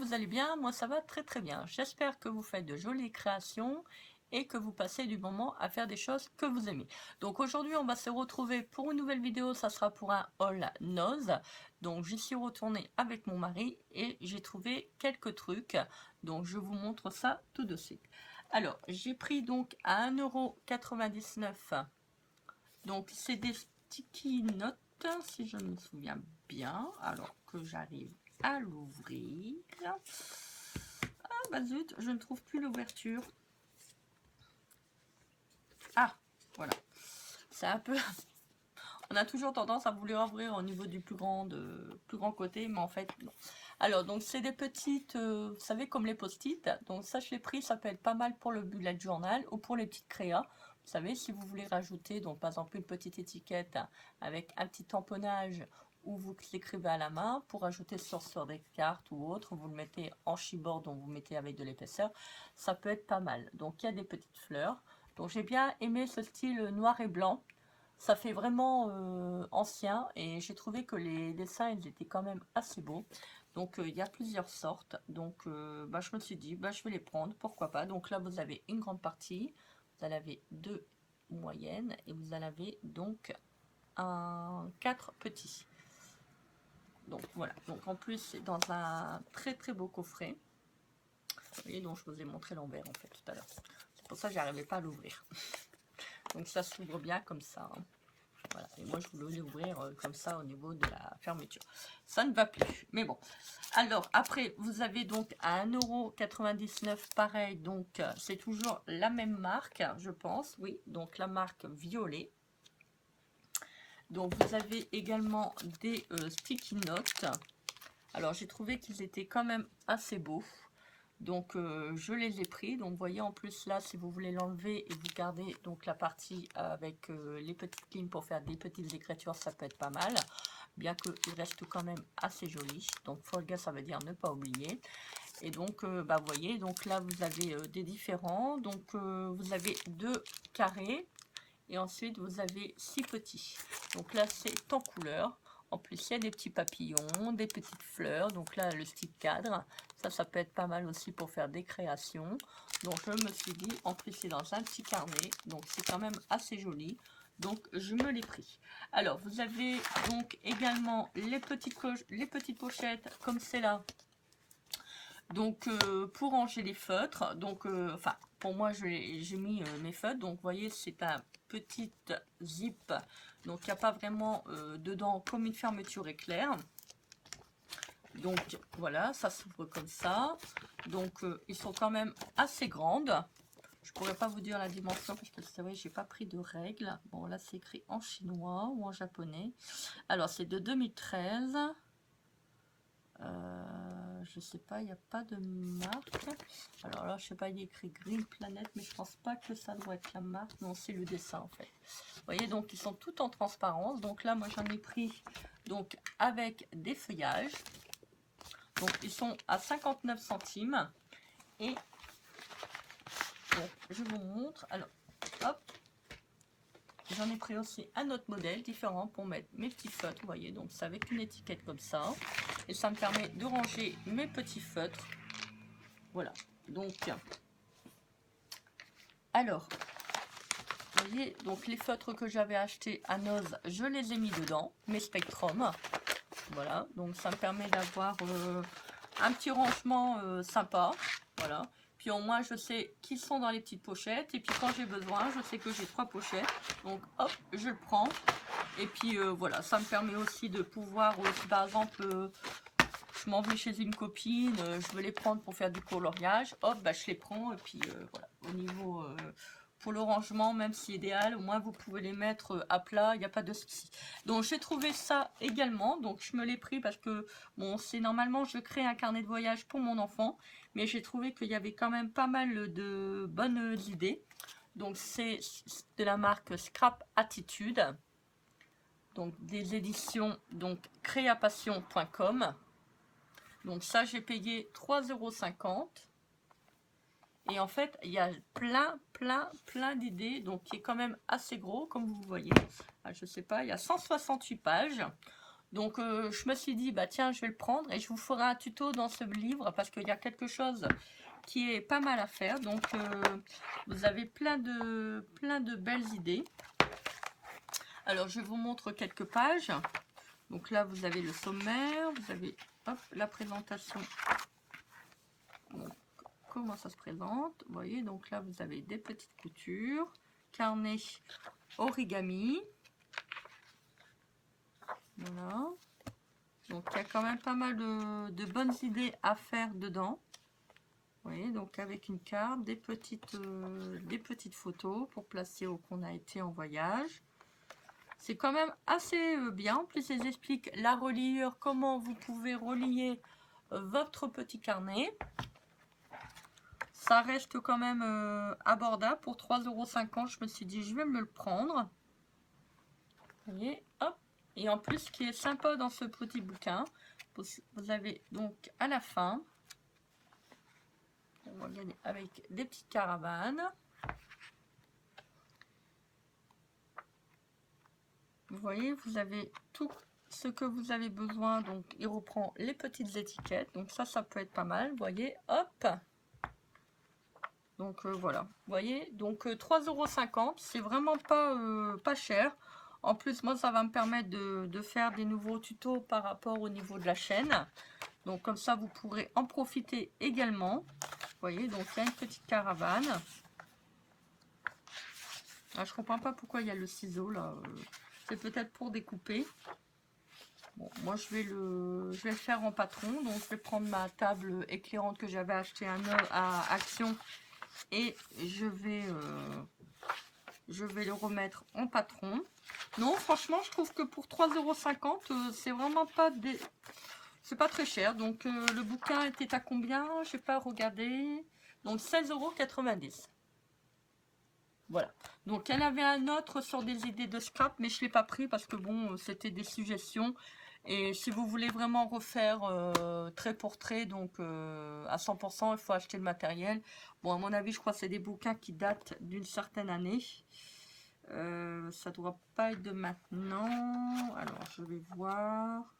vous allez bien. Moi, ça va très très bien. J'espère que vous faites de jolies créations et que vous passez du moment à faire des choses que vous aimez. Donc aujourd'hui, on va se retrouver pour une nouvelle vidéo. Ça sera pour un haul nose. Donc j'y suis retournée avec mon mari et j'ai trouvé quelques trucs. Donc je vous montre ça tout de suite. Alors, j'ai pris donc à 1,99 €. Donc c'est des sticky notes, si je me souviens bien. Alors que j'arrive à l'ouvrir. Ah bah zut, je ne trouve plus l'ouverture. Ah, voilà. C'est un peu... On a toujours tendance à vouloir ouvrir au niveau du plus grand côté, mais en fait, non. Alors, donc, c'est des petites, vous savez, comme les post-it. Donc, ça, je l'ai pris, ça peut être pas mal pour le bullet journal ou pour les petites créas. Vous savez, si vous voulez rajouter, donc, par exemple, une petite étiquette avec un petit tamponnage où vous l'écrivez à la main pour ajouter sur des cartes ou autre, vous le mettez en chipboard, donc vous mettez avec de l'épaisseur, ça peut être pas mal. Donc, il y a des petites fleurs. Donc, j'ai bien aimé ce style noir et blanc. Ça fait vraiment ancien et j'ai trouvé que les dessins ils étaient quand même assez beaux. Donc il y a plusieurs sortes. Donc bah, je me suis dit, bah, je vais les prendre, pourquoi pas. Donc là vous avez une grande partie, vous en avez deux moyennes et vous en avez donc quatre petits. Donc voilà, donc en plus c'est dans un très très beau coffret. Vous voyez, donc je vous ai montré l'envers en fait tout à l'heure. C'est pour ça que j'arrivais pas à l'ouvrir. Donc ça s'ouvre bien comme ça. Hein. Voilà. Et moi je voulais l'ouvrir comme ça au niveau de la fermeture. Ça ne va plus. Mais bon. Alors après vous avez donc à 1,99 € pareil. Donc c'est toujours la même marque je pense. Oui. Donc la marque Violet. Donc vous avez également des sticky notes. Alors j'ai trouvé qu'ils étaient quand même assez beaux. Donc je les ai pris. Donc vous voyez en plus là si vous voulez l'enlever et vous gardez donc la partie avec les petites lignes pour faire des petites écritures, ça peut être pas mal. Bien qu'il reste quand même assez joli. Donc forget ça veut dire ne pas oublier. Et donc bah vous voyez donc là vous avez des différents. Donc vous avez deux carrés et ensuite vous avez 6 petits. Donc là c'est en couleur. En plus, il y a des petits papillons, des petites fleurs. Donc là, le style cadre. Ça peut être pas mal aussi pour faire des créations. Donc, je me suis dit, en plus, c'est dans un petit carnet. Donc, c'est quand même assez joli. Donc, je me l'ai pris. Alors, vous avez donc également les petites pochettes comme celle-là. Donc, pour ranger les feutres. Donc, enfin, pour moi, j'ai mis mes feutres. Donc, vous voyez, c'est un petit zip. Donc, il n'y a pas vraiment dedans comme une fermeture éclair. Donc, voilà, ça s'ouvre comme ça. Donc, ils sont quand même assez grandes. Je pourrais pas vous dire la dimension parce que c'est vrai, j'ai pas pris de règles. Bon, là, c'est écrit en chinois ou en japonais. Alors, c'est de 2013. Je sais pas, il n'y a pas de marque. Alors là, je sais pas, il est écrit Green Planet, mais je pense pas que ça doit être la marque. Non, c'est le dessin en fait. Vous voyez, donc ils sont tout en transparence. Donc là, moi j'en ai pris donc avec des feuillages. Donc ils sont à 59 centimes. Et donc, je vous montre. Alors, hop. J'en ai pris aussi un autre modèle différent pour mettre mes petits feutres. Vous voyez, donc c'est avec une étiquette comme ça. Et ça me permet de ranger mes petits feutres. Voilà. Donc, alors, vous voyez, donc les feutres que j'avais achetés à Noz, je les ai mis dedans, mes Spectrum. Voilà, donc ça me permet d'avoir un petit rangement sympa. Voilà. Puis au moins, je sais qu'ils sont dans les petites pochettes. Et puis quand j'ai besoin, je sais que j'ai 3 pochettes. Donc hop, je le prends. Et puis voilà, ça me permet aussi de pouvoir, si par exemple, je m'en vais chez une copine, je veux les prendre pour faire du coloriage. Hop, bah, je les prends. Et puis voilà, au niveau... pour le rangement, même si idéal, au moins vous pouvez les mettre à plat, il n'y a pas de souci. Donc j'ai trouvé ça également, donc je me l'ai pris parce que, bon, c'est normalement, je crée un carnet de voyage pour mon enfant, mais j'ai trouvé qu'il y avait quand même pas mal de bonnes idées. Donc c'est de la marque Scrap Attitude, donc des éditions donc créapassion.com. Donc ça, j'ai payé 3,50 €. Et en fait, il y a plein d'idées, donc qui est quand même assez gros, comme vous voyez. Je sais pas, il y a 168 pages. Donc je me suis dit, bah tiens, je vais le prendre et je vous ferai un tuto dans ce livre parce qu'il y a quelque chose qui est pas mal à faire. Donc vous avez plein de belles idées. Alors je vous montre quelques pages. Donc là vous avez le sommaire, vous avez hop, la présentation. Donc, comment ça se présente? Vous voyez, donc là vous avez des petites coutures, carnet origami. Voilà. Donc il y a quand même pas mal de bonnes idées à faire dedans. Vous voyez, donc avec une carte, des petites photos pour placer où qu'on a été en voyage. C'est quand même assez bien. En plus, ils expliquent la reliure, comment vous pouvez relier votre petit carnet. Ça reste quand même abordable pour 3,50 €. Je me suis dit, je vais me le prendre. Vous voyez, hop. Et en plus, ce qui est sympa dans ce petit bouquin, vous avez donc à la fin, on va regarder avec des petites caravanes. Vous voyez, vous avez tout ce que vous avez besoin. Donc, il reprend les petites étiquettes. Donc, ça peut être pas mal. Vous voyez, hop. Donc, voilà. Vous voyez, donc 3,50 €, c'est vraiment pas cher. En plus, moi, ça va me permettre de faire des nouveaux tutos par rapport au niveau de la chaîne. Donc, comme ça, vous pourrez en profiter également. Vous voyez, donc, il y a une petite caravane. Ah, je comprends pas pourquoi il y a le ciseau, là. C'est peut-être pour découper. Bon, moi, je vais le faire en patron. Donc, je vais prendre ma table éclairante que j'avais acheté à Action. Et je vais le remettre en patron. Non, franchement, je trouve que pour 3,50 €, c'est vraiment pas des... C'est pas très cher. Donc, le bouquin était à combien? Je n'ai pas regardé. Donc, 16,90 €. Voilà. Donc, il y en avait un autre sur des idées de scrap, mais je ne l'ai pas pris parce que, bon, c'était des suggestions. Et si vous voulez vraiment refaire trait pour trait, donc à 100%, il faut acheter le matériel. Bon, à mon avis, je crois que c'est des bouquins qui datent d'une certaine année. Ça ne doit pas être de maintenant. Alors, je vais voir.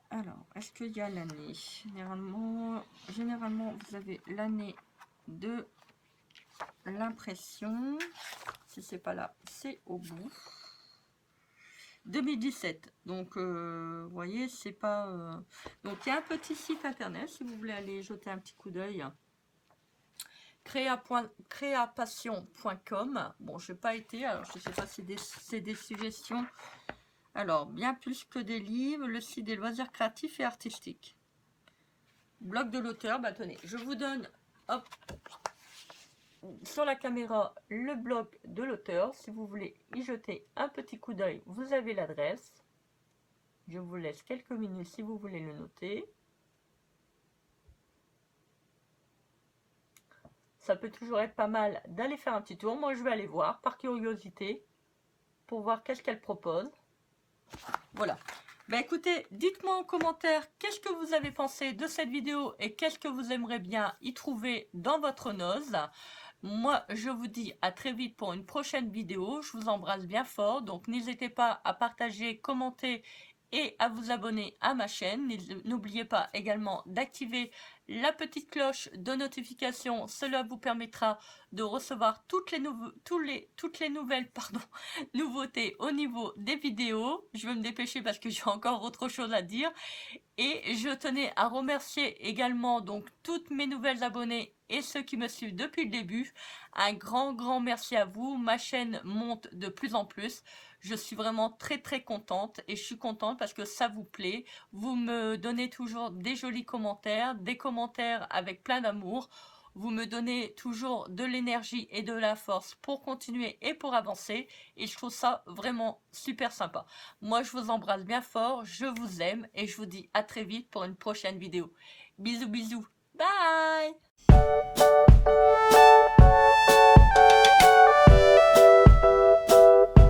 Alors, est-ce qu'il y a l'année? Généralement, vous avez l'année de l'impression. Si c'est pas là, c'est au bout. 2017. Donc, vous voyez, c'est pas... Donc, il y a un petit site internet, si vous voulez aller jeter un petit coup d'œil. Créapassion.com. Bon, je n'ai pas été, alors je ne sais pas si c'est des suggestions. Alors, bien plus que des livres, le site des loisirs créatifs et artistiques. Blog de l'auteur, bah tenez, je vous donne, hop, sur la caméra, le blog de l'auteur. Si vous voulez y jeter un petit coup d'œil, vous avez l'adresse. Je vous laisse quelques minutes si vous voulez le noter. Ça peut toujours être pas mal d'aller faire un petit tour. Moi, je vais aller voir par curiosité pour voir qu'est-ce qu'elle propose. Voilà. Ben écoutez, dites-moi en commentaire qu'est-ce que vous avez pensé de cette vidéo et qu'est-ce que vous aimeriez bien y trouver dans votre noz. Moi, je vous dis à très vite pour une prochaine vidéo. Je vous embrasse bien fort. Donc, n'hésitez pas à partager, commenter et à vous abonner à ma chaîne. N'oubliez pas également d'activer la petite cloche de notification. Cela vous permettra de recevoir toutes les nouvelles nouveautés au niveau des vidéos. Je vais me dépêcher parce que j'ai encore autre chose à dire. Et je tenais à remercier également donc toutes mes nouvelles abonnés et ceux qui me suivent depuis le début. Un grand merci à vous. Ma chaîne monte de plus en plus. Je suis vraiment très contente et je suis contente parce que ça vous plaît. Vous me donnez toujours des jolis commentaires, des commentaires avec plein d'amour. Vous me donnez toujours de l'énergie et de la force pour continuer et pour avancer. Et je trouve ça vraiment super sympa. Moi, je vous embrasse bien fort, je vous aime et je vous dis à très vite pour une prochaine vidéo. Bisous. Bye!